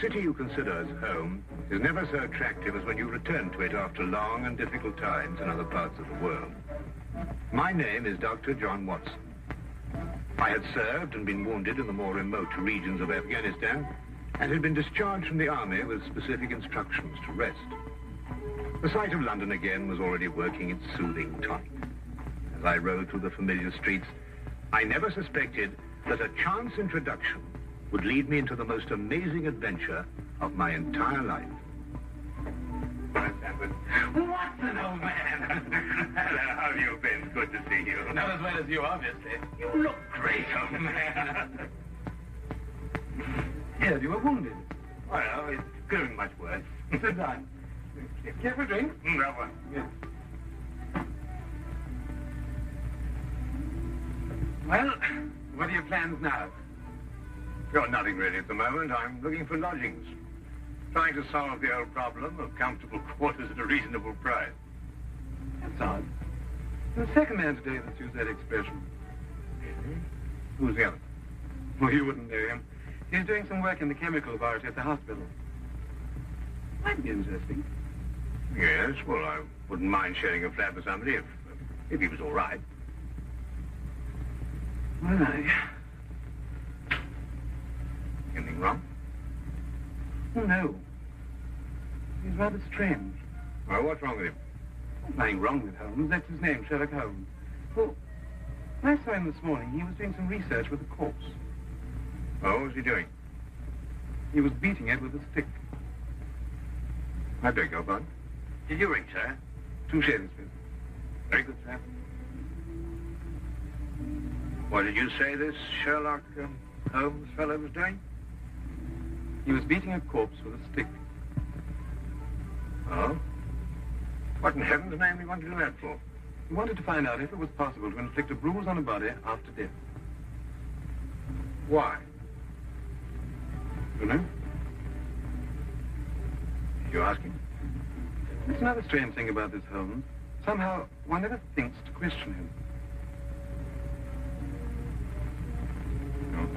city you consider as home is never so attractive as when you return to it after long and difficult times in other parts of the world. My name is Dr. John Watson. I had served and been wounded in the more remote regions of Afghanistan and had been discharged from the army with specific instructions to rest. The sight of London again was already working its soothing tonic. As I rode through the familiar streets, I never suspected that a chance introduction would lead me into the most amazing adventure of my entire life. Watson, old man. Hello, how have you been? Good to see you. Not as well as you, obviously. You look great, old man. Yes, you were wounded. Well, it's going much worse. Sit down. Care for a drink? No one. Yes. Well, what are your plans now? Got nothing really at the moment. I'm looking for lodgings. Trying to solve the old problem of comfortable quarters at a reasonable price. That's odd. The second man today that's used that expression. Who's the other? Well, you wouldn't know him. He's doing some work in the chemical laboratory at the hospital. Might be interesting. Yes, well, I wouldn't mind sharing a flat with somebody if he was all right. Well, Anything wrong? Oh, no. He's rather strange. Well, what's wrong with him? Nothing wrong with Holmes. That's his name, Sherlock Holmes. Well, I saw him this morning. He was doing some research with a corpse. Oh, what was he doing? He was beating it with a stick. I beg your pardon? Did you ring, sir? 2 shillings, Smith. Very good, sir. What did you say this Sherlock Holmes fellow was doing? He was beating a corpse with a stick. Oh? What in heaven's name do you want to do that for? He wanted to find out if it was possible to inflict a bruise on a body after death. Why? You know? Did you ask him? It's another strange thing about this Holmes. Somehow, one never thinks to question him. No.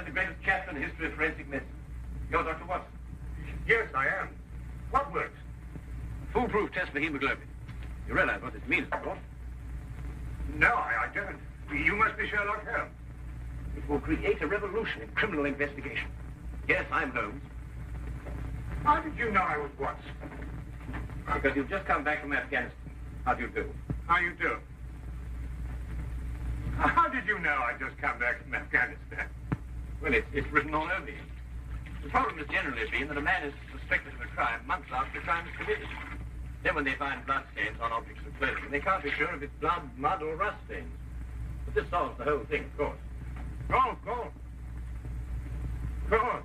The greatest chapter in the history of forensic medicine. You're Dr. Watson? Yes, I am. What works? Foolproof test for hemoglobin. You realize what this means, of course? No, I don't. You must be Sherlock Holmes. It will create a revolution in criminal investigation. Yes, I'm Holmes. How did you know I was Watson? Because you've just come back from Afghanistan. How do you do? How you do? How did you know I just come back from Afghanistan? Well, it's written all over you. The problem has generally been that a man is suspected of a crime months after the crime is committed. Then when they find bloodstains on objects of clothing, they can't be sure if it's blood, mud, or rust stains. But this solves the whole thing, of course. Oh, of course. Of course.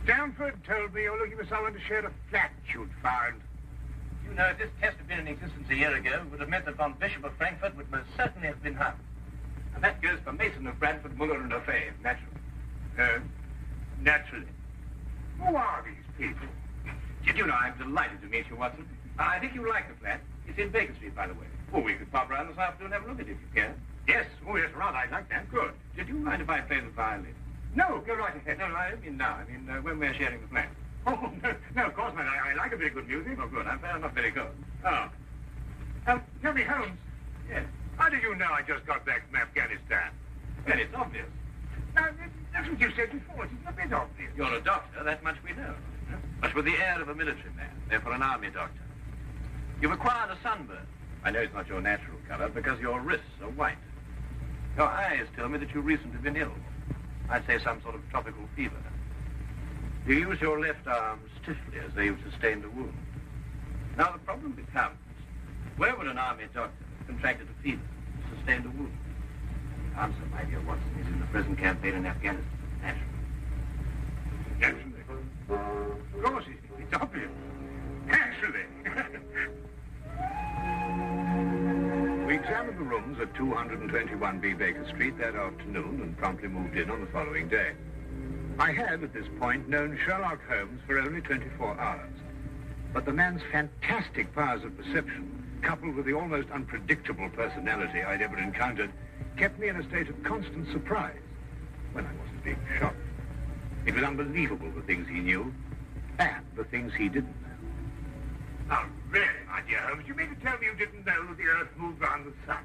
Stamford told me you're looking for someone to share a flat you'd found. You know, if this test had been in existence a year ago, it would have meant that Von Bishop of Frankfurt would most certainly have been hung. And that goes for Mason of Bradford, Muller, and O'Fay, naturally. Naturally. Who are these people? Did you know, I'm delighted to meet you, Watson. I think you'll like the flat. It's in Baker Street, by the way. Oh, we could pop round this afternoon and have a look at it if you can. Yes. Oh, yes, rather. I'd like that. Good. Did you mind if I play the violin? No, go right ahead. No, I don't mean now. I mean when we're sharing the flat. Oh, no, of course not. I like a bit of good music. Oh, good. I'm not very good. Oh. Tell me, Holmes. Yes. How did you know I just got back from Afghanistan? Well, it's obvious. Now, that's what you said before. It's a bit obvious. You're a doctor, that much we know. But with the air of a military man, therefore an army doctor. You've acquired a sunburn. I know it's not your natural color because your wrists are white. Your eyes tell me that you've recently been ill. I'd say some sort of tropical fever. You use your left arm stiffly as though you've sustained a wound. Now the problem becomes, where would an army doctor have contracted a fever, sustained a wound? The answer, my dear Watson, is in the present campaign in Afghanistan, naturally. Naturally. Of course, it's obvious. Naturally. We examined found the rooms at 221B Baker Street that afternoon and promptly moved in on the following day. I had, at this point, known Sherlock Holmes for only 24 hours. But the man's fantastic powers of perception, coupled with the almost unpredictable personality I'd ever encountered, kept me in a state of constant surprise when I wasn't being shocked. It was unbelievable, the things he knew and the things he didn't know. Oh, really, my dear Holmes? You mean to tell me you didn't know that the Earth moved around the sun?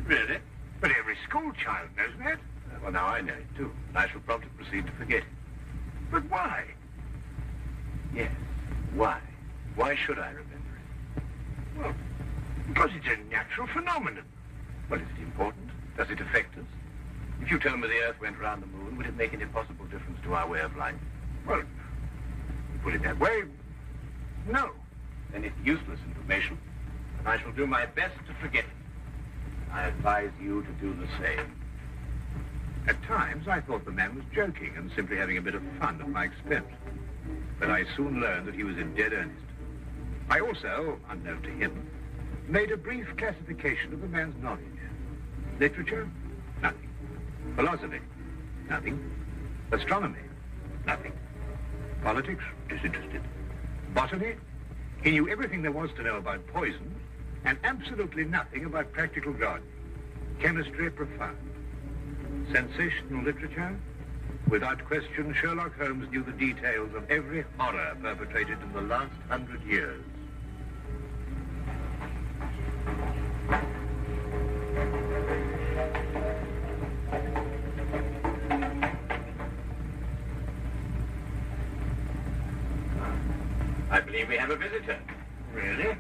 Really? But every school child knows that. Well, now I know it, too. And I shall promptly proceed to forget it. But why? Yes, why? Why should I remember it? Well, because it's a natural phenomenon. Well, is it important? Does it affect us? If you tell me the Earth went round the moon, would it make any possible difference to our way of life? Well, you put it that way, no. Then it's useless information, and I shall do my best to forget it. I advise you to do the same. At times, I thought the man was joking and simply having a bit of fun at my expense. But I soon learned that he was in dead earnest. I also, unknown to him, made a brief classification of the man's knowledge. Literature? Nothing. Philosophy? Nothing. Astronomy? Nothing. Politics? Disinterested. Botany? He knew everything there was to know about poison and absolutely nothing about practical gardening. Chemistry? Profound. Sensational literature? Without question, Sherlock Holmes knew the details of every horror perpetrated in the last 100 years. I believe we have a visitor. Really? Is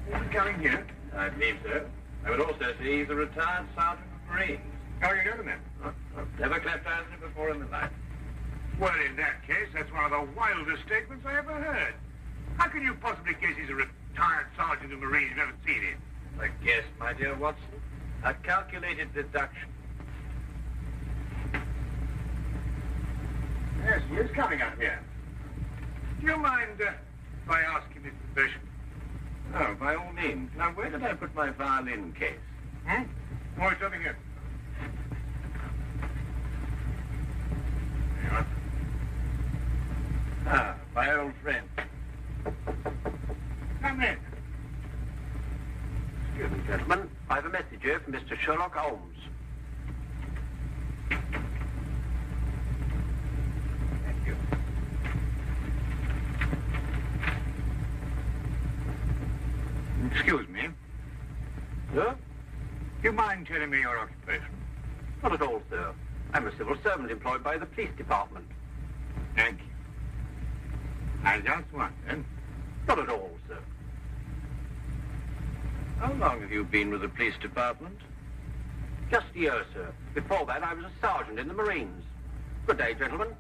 he coming here? I believe so. I would also say he's a retired sergeant of Marines. Oh, you know the man? I've never clapped eyes on him before in my life. Well, in that case, that's one of the wildest statements I ever heard. How can you possibly guess he's a retired sergeant of Marines? You've never seen him. A guess, my dear Watson. A calculated deduction. Yes, he is coming up here. Do you mind if I ask him his profession? Oh, by all means. Now, where did I put my violin case? Oh, it's over here. There you are. Ah, my old friend. Come in. Excuse me, gentlemen. I have a message here from Mr. Sherlock Holmes. Thank you. Excuse me. Sir? Do you mind telling me your occupation? Not at all, sir. I'm a civil servant employed by the police department. Thank you. I just wondered. Not at all, sir. How long have you been with the police department? Just a year, sir. Before that, I was a sergeant in the Marines. Good day, gentlemen.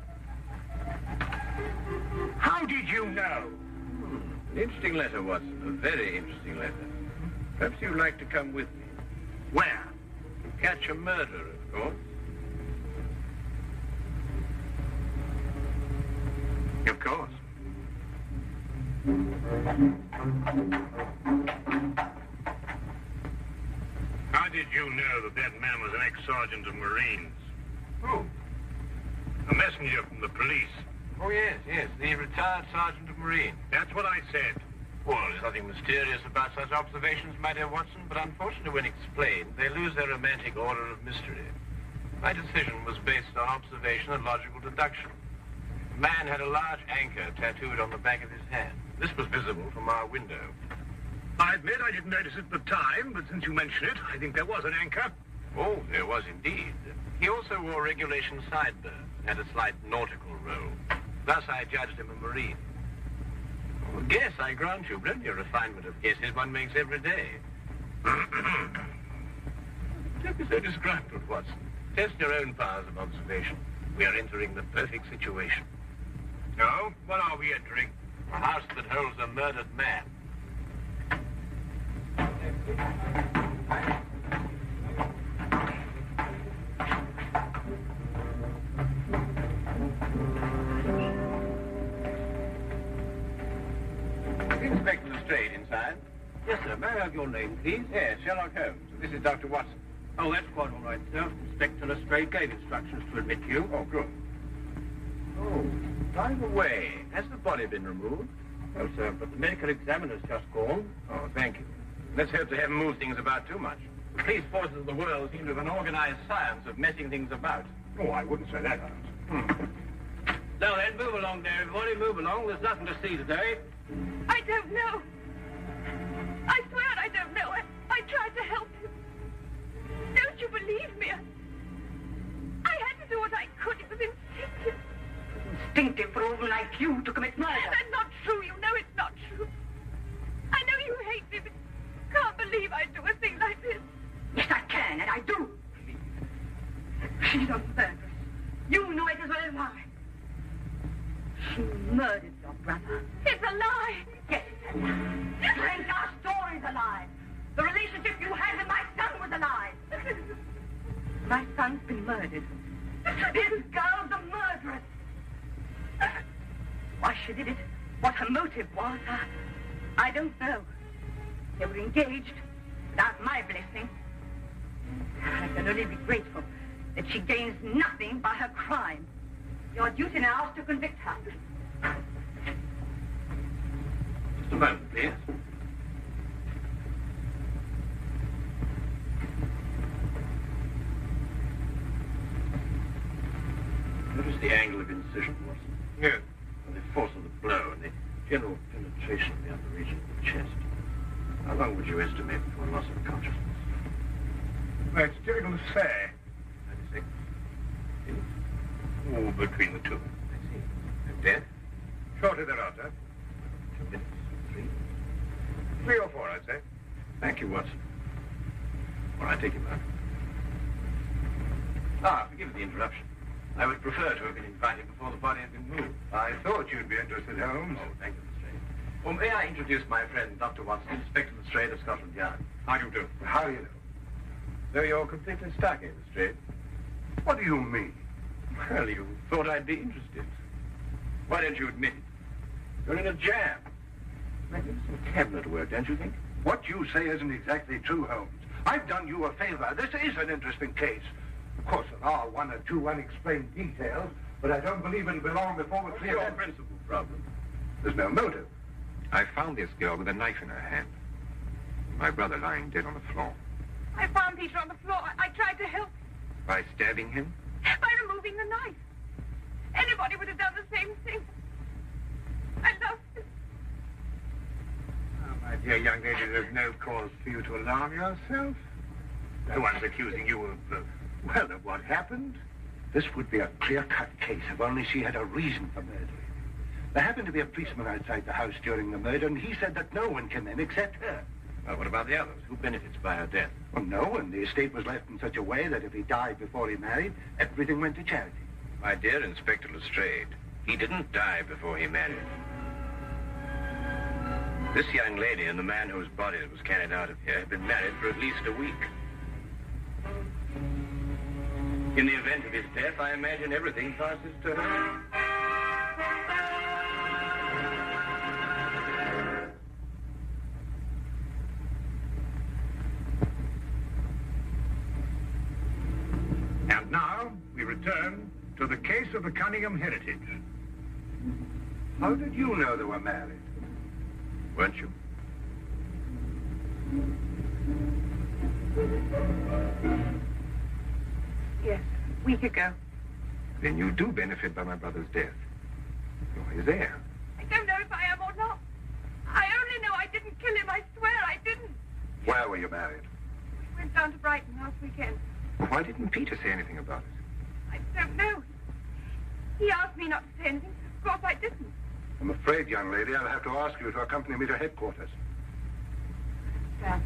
How did you know? An interesting letter, Watson. A very interesting letter. Perhaps you'd like to come with me. Where? To catch a murderer, of course. Of course. How did you know that that man was an ex-sergeant of Marines? Who? A messenger from the police. Oh, yes, the retired sergeant of Marines. That's what I said. Well, there's nothing mysterious about such observations, my dear Watson, but unfortunately, when explained, they lose their romantic order of mystery. My decision was based on observation and logical deduction. The man had a large anchor tattooed on the back of his hand. This was visible from our window. I admit I didn't notice it at the time, but since you mention it, I think there was an anchor. Oh, there was indeed. He also wore regulation sideburns and had a slight nautical roll. Thus, I judged him a Marine. Well, guess, I grant you, but only a refinement of guesses one makes every day. Don't be so disgruntled, Watson. Test your own powers of observation. We are entering the perfect situation. No? What are we entering? A house that holds a murdered man. Inspector Lestrade inside? Yes, sir. May I have your name, please? Yes, Sherlock Holmes. This is Dr. Watson. Oh, that's quite all right, sir. Inspector Lestrade gave instructions to admit you. Oh, good. Oh, by the way, has the body been removed? No, sir, but the medical examiner's just called. Oh, thank you. Let's hope they haven't moved things about too much. The police forces of the world seem to have an organized science of messing things about. Oh, I wouldn't say that, Holmes. Now then, move along there, everybody, move along. There's nothing to see today. I don't know. I swear I don't know. I tried to help you. Don't you believe me? I had to do what I could. It was instinctive. Instinctive for a woman like you to commit murder. That's not true. You know it's not true. I know you hate me, but you can't believe I'd do a thing like this. Yes, I can, and I do. She's a murderess. You know it as well as I. She murdered your brother. It's a lie. Yes, it's a lie. Frank, our story's a lie. The relationship you had with my son was a lie. My son's been murdered. This girl's a murderess. Why she did it, what her motive was, I don't know. They were engaged without my blessing. I can only be grateful that she gains nothing by her crime. Your duty now is to convict her. Just a moment, please. Notice the angle of incision, Watson. Yes. And the force of the blow and the general penetration of the upper region of the chest. How long would you estimate before loss of consciousness? Well, it's difficult to say. 90 seconds. Oh, between the two. I see. And death? Shortly thereafter. 2 minutes. 3. 3 or 4, I'd say. Thank you, Watson. All right, take him out. Ah, forgive the interruption. I would prefer to have been invited before the body had been moved. I thought you'd be interested, Holmes. Oh, thank you, Lestrade. Well, may I introduce my friend, Dr. Watson, Inspector Lestrade of Scotland Yard? How do you do? How do you know? Though you're completely stuck in, Lestrade. What do you mean? Well, you thought I'd be interested. Why don't you admit it? You're in a jam. Magnificent cabinet work, don't you think? What you say isn't exactly true, Holmes. I've done you a favor. This is an interesting case. Of course, there are 1 or 2 unexplained details, but I don't believe it'll be long before we're What's clear. your principal problem? There's no motive. I found this girl with a knife in her hand. My brother lying dead on the floor. I found Peter on the floor. I tried to help By stabbing him? by removing the knife. Anybody would have done the same thing. I loved him. Oh, my dear young lady, there's no cause for you to alarm yourself. No one's accusing you of, of what happened. This would be a clear-cut case if only she had a reason for murdering. There happened to be a policeman outside the house during the murder, and he said that no one came in except her. Well, what about the others? Who benefits by her death? Well, no one. The estate was left in such a way that if he died before he married, everything went to charity. My dear Inspector Lestrade, he didn't die before he married. This young lady and the man whose body was carried out of here have been married for at least a week. In the event of his death, I imagine everything passes to her. And now we return to the case of the Cunningham heritage. How did you know they were married? Weren't you? Yes, a week ago. Then you do benefit by my brother's death. You're his heir. I don't know if I am or not. I only know I didn't kill him. I swear I didn't. Where were you married? We went down to Brighton last weekend. Well, why didn't Peter say anything about it? I don't know. He asked me not to say anything. Of course I didn't. I'm afraid, young lady, I'll have to ask you to accompany me to headquarters. Sam.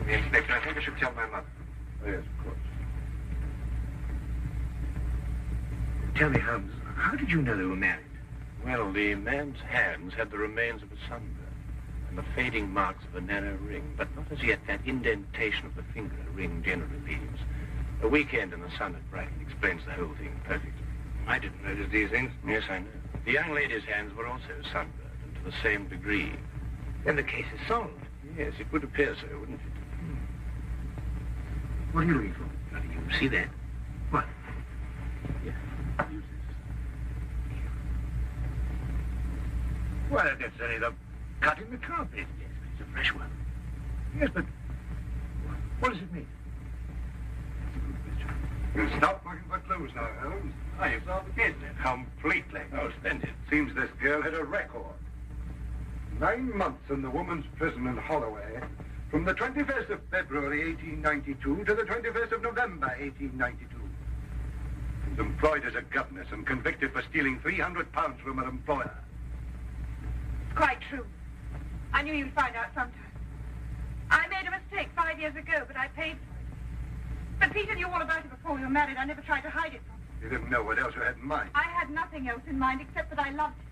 Inspector, I think I should tell my mother. Oh, yes, of course. Tell me, Holmes, how did you know they were married? Well, the man's hands had the remains of a sunburn and the fading marks of a narrow ring, but not as yet that indentation of the finger a ring generally leaves. A weekend in the sun at Brighton explains the whole thing perfectly. I didn't notice these things. Yes, I know. The young lady's hands were also sunburned, and to the same degree. Then the case is solved. Yes, it would appear so, wouldn't it? What are you looking for? How do you see that? What? Here, use this. Well, that's only the cut in the carpet. Yes, but it's a fresh one. Yes, but what does it mean? We'll stop looking for clues now, Holmes. Ah, you've solved the case then. Completely. Oh, splendid. Seems this girl had a record. 9 months in the woman's prison in Holloway, from the 21st of February 1892 to the 21st of November 1892. She was employed as a governess and convicted for stealing £300 from her employer. It's quite true. I knew you'd find out sometime. I made a mistake 5 years ago, but I paid for it. But Peter knew all about it before we were married. I never tried to hide it from him. You didn't know what else you had in mind. I had nothing else in mind except that I loved him.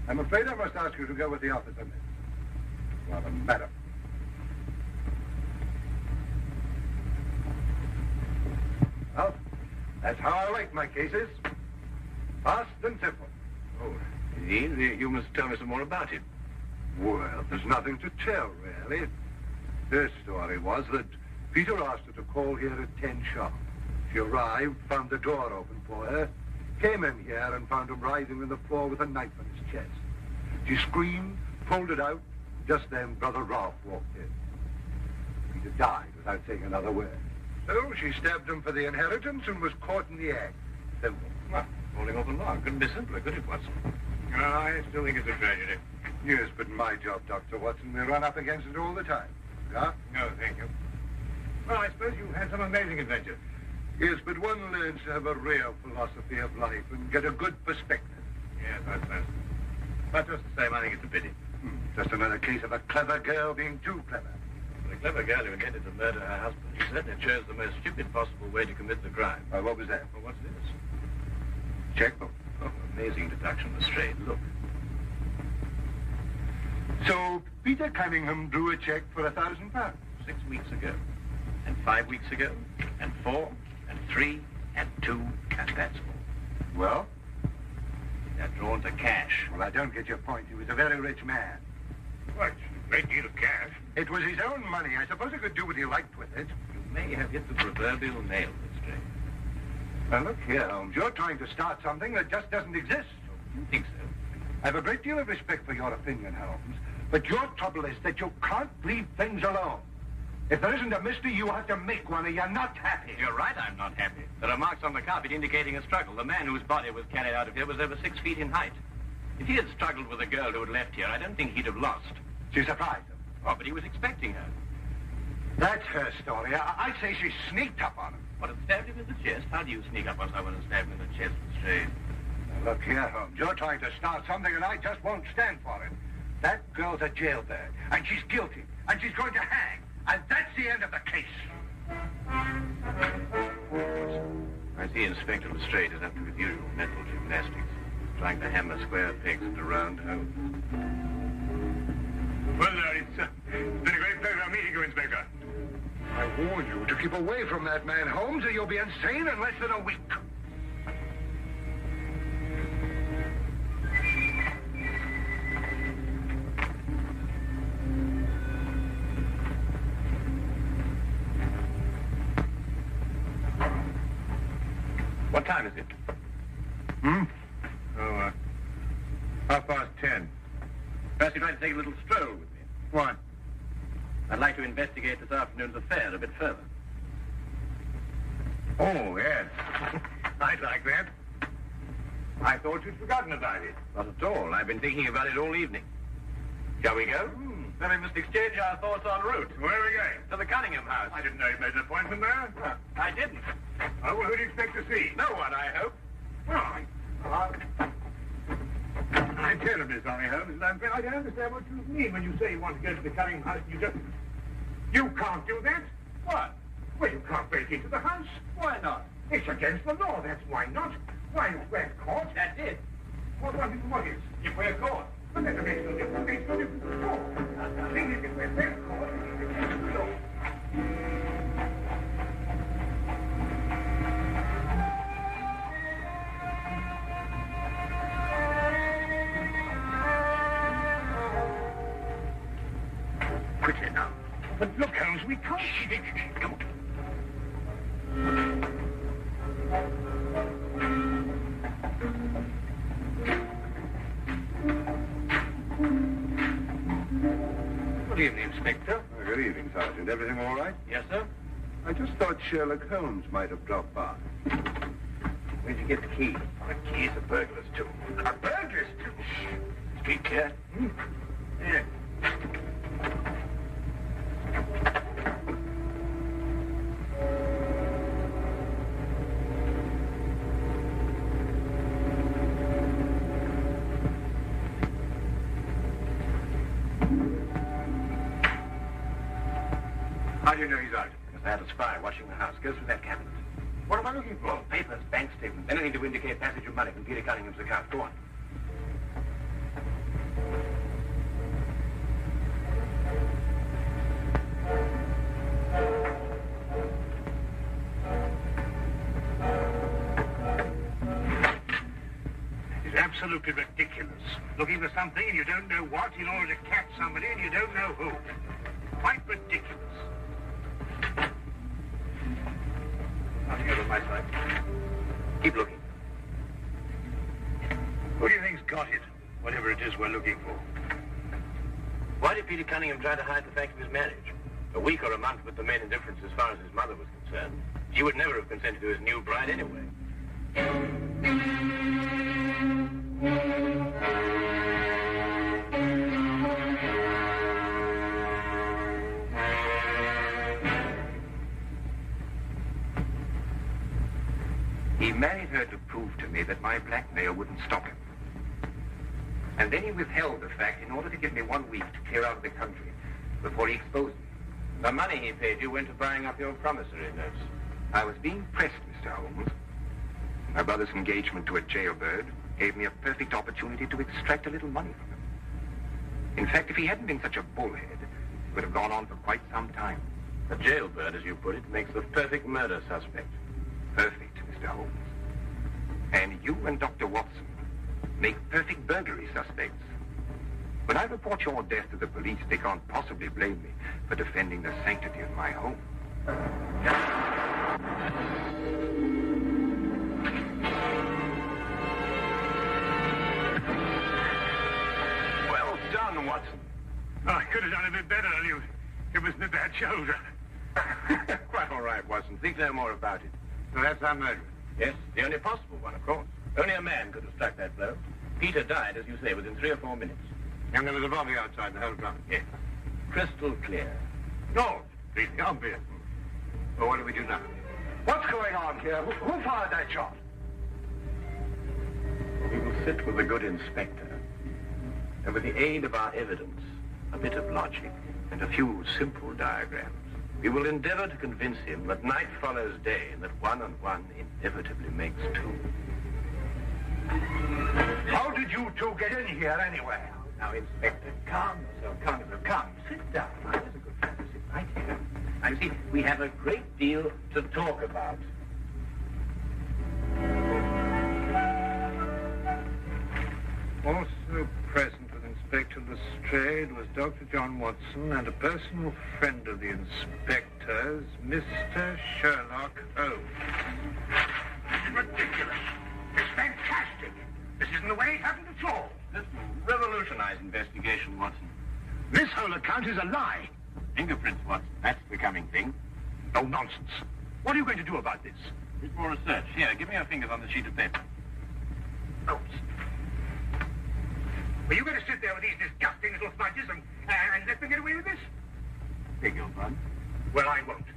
I'm afraid I must ask you to go with the officer, miss. Rather, madam. Well, that's how I like my cases. Fast and simple. Oh, indeed. You must tell me some more about him. Well, there's nothing to tell, really. This story was that Peter asked her to call here at 10 sharp. She arrived, found the door open for her, came in here and found him writhing on the floor with a knife on his chest. She screamed, pulled it out. Just then, Brother Rolfe walked in. Peter died without saying another word. So she stabbed him for the inheritance and was caught in the act. Simple. Well, holding off the law. Couldn't be simpler, could it, Watson? I still think it's a tragedy. Yes, but my job, Dr. Watson, we run up against it all the time. Yeah? No, thank you. Well, I suppose you've had some amazing adventure. Yes, but one learns to have a real philosophy of life and get a good perspective. Yes, I suppose. But just the same, I think it's a pity. Just another case of a clever girl being too clever. For a clever girl who intended to murder her husband, she certainly chose the most stupid possible way to commit the crime. What was that? Well, what's this? Checkbook. Oh, amazing deduction of a straight look. So Peter Cunningham drew a check for £1,000. 6 weeks ago, and 5 weeks ago, and 4, and 3, and 2, and that's all. Well? They're drawn to cash. Well, I don't get your point. He was a very rich man. What? A great deal of cash. It was his own money. I suppose he could do what he liked with it. You may have hit the proverbial nail, Miss Strange. Now, look here, Holmes. You're trying to start something that just doesn't exist. You think so? I have a great deal of respect for your opinion, Holmes. But your trouble is that you can't leave things alone. If there isn't a mystery, you have to make one, or you're not happy. You're right, I'm not happy. There are marks on the carpet indicating a struggle. The man whose body was carried out of here was over 6 feet in height. If he had struggled with the girl who had left here, I don't think he'd have lost. She surprised him. Oh, but he was expecting her. That's her story. I'd say she sneaked up on him. What, had stabbed him in the chest? How do you sneak up on someone and stab him in the chest, Miss Strange? Now, look here, Holmes. You're trying to start something, and I just won't stand for it. That girl's a jailbird, and she's guilty, and she's going to hang. And that's the end of the case. I see Inspector Lestrade is up to his usual mental gymnastics, trying to hammer square pegs into round holes. Well, it's been a great pleasure meeting you, Inspector. I warn you to keep away from that man, Holmes, or you'll be insane in less than a week. What time is it? Oh, 10:30. Perhaps you'd like to take a little stroll with me. What? I'd like to investigate this afternoon's affair a bit further. Oh, yes. I'd like that. I thought you'd forgotten about it. Not at all. I've been thinking about it all evening. Shall we go? Then we must exchange our thoughts en route. Where are we going? To the Cunningham house. I didn't know you made an appointment there. I didn't. Oh, well, who do you expect to see? No one, I hope. Well, I'm terribly sorry, Holmes. I don't understand what you mean when you say you want to go to the Cunningham house. You can't do that. What? Well, you can't break into the house. Why not? It's against the law, that's why not. Why, if we're caught. That's it. What is? If we're caught. But that makes no difference. It makes no difference at all. The thing is, if we're caught, it's against the law. quickly now. But look, Holmes, we can't... Come on. Good evening, Inspector. Good evening, Sergeant. Everything all right? Yes, sir? I just thought Sherlock Holmes might have dropped by. Where'd you get the key? The key's a burglar's too. A burglar's too? Street clear? Yeah. How do you know he's out? Because I had a spy watching the house. Go through that cabinet. What am I looking for? Papers, bank statements, anything to indicate passage of money from Peter Cunningham's account. Go on. It's absolutely ridiculous. Looking for something and you don't know what in order to catch somebody and you don't know who. Quite ridiculous. Nothing over my side. Keep looking. Who do you think's got it? Whatever it is we're looking for. Why did Peter Cunningham try to hide the fact of his marriage? A week or a month with the main indifference as far as his mother was concerned. She would never have consented to his new bride anyway. He married her to prove to me that my blackmail wouldn't stop him. And then he withheld the fact in order to give me 1 week to clear out of the country before he exposed me. The money he paid you went to buying up your promissory notes. I was being pressed, Mr. Holmes. My brother's engagement to a jailbird gave me a perfect opportunity to extract a little money from him. In fact, if he hadn't been such a bullhead, it would have gone on for quite some time. A jailbird, as you put it, makes the perfect murder suspect. Perfect, Mr. Holmes. And you and Dr. Watson make perfect burglary suspects. When I report your death to the police, they can't possibly blame me for defending the sanctity of my home. Well done, Watson. Oh, I could have done a bit better. It was my bad shoulder. Quite all right, Watson. Think no more about it. So that's our murder. Yes, the only possible one, of course. Only a man could have struck that blow. Peter died, as you say, within 3 or 4 minutes. And there was a body outside the whole ground. Yes. Crystal clear. No, it's obvious. Well, what do we do now? What's going on here? Who fired that shot? We will sit with a good inspector. And with the aid of our evidence, a bit of logic, and a few simple diagrams, we will endeavor to convince him that night follows day and that 1 and 1 inevitably makes 2. How did you two get in here anyway? Now, Inspector, calm yourself, calm yourself. Come, sit down. Now, there's a good friend to sit right here. Now, you see, we have a great deal to talk about. Also present with Inspector Lestrade was Dr. John Watson and a personal friend of the inspector's, Mr. Sherlock Holmes. Ridiculous. It's fantastic. This isn't the way it happened at all. This will revolutionize investigation, Watson. This whole account is a lie. Fingerprints, Watson. That's the coming thing. No nonsense. What are you going to do about this? Bit more research. Here, give me your fingers on the sheet of paper. Oh. Were you going to sit there with these disgusting little smudges and let them get away with this? Beg your pardon? Well, I won't.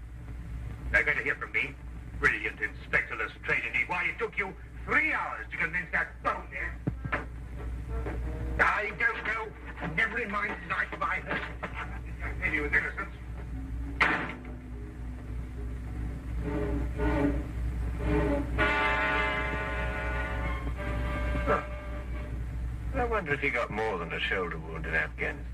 They're going to hear from me. Brilliant Inspector Lestrade, indeed. Why, it took you 3 hours to convince that bone there. I don't know. Never in mind tonight if I heard. Maybe he was innocent. I wonder if he got more than a shoulder wound in Afghanistan.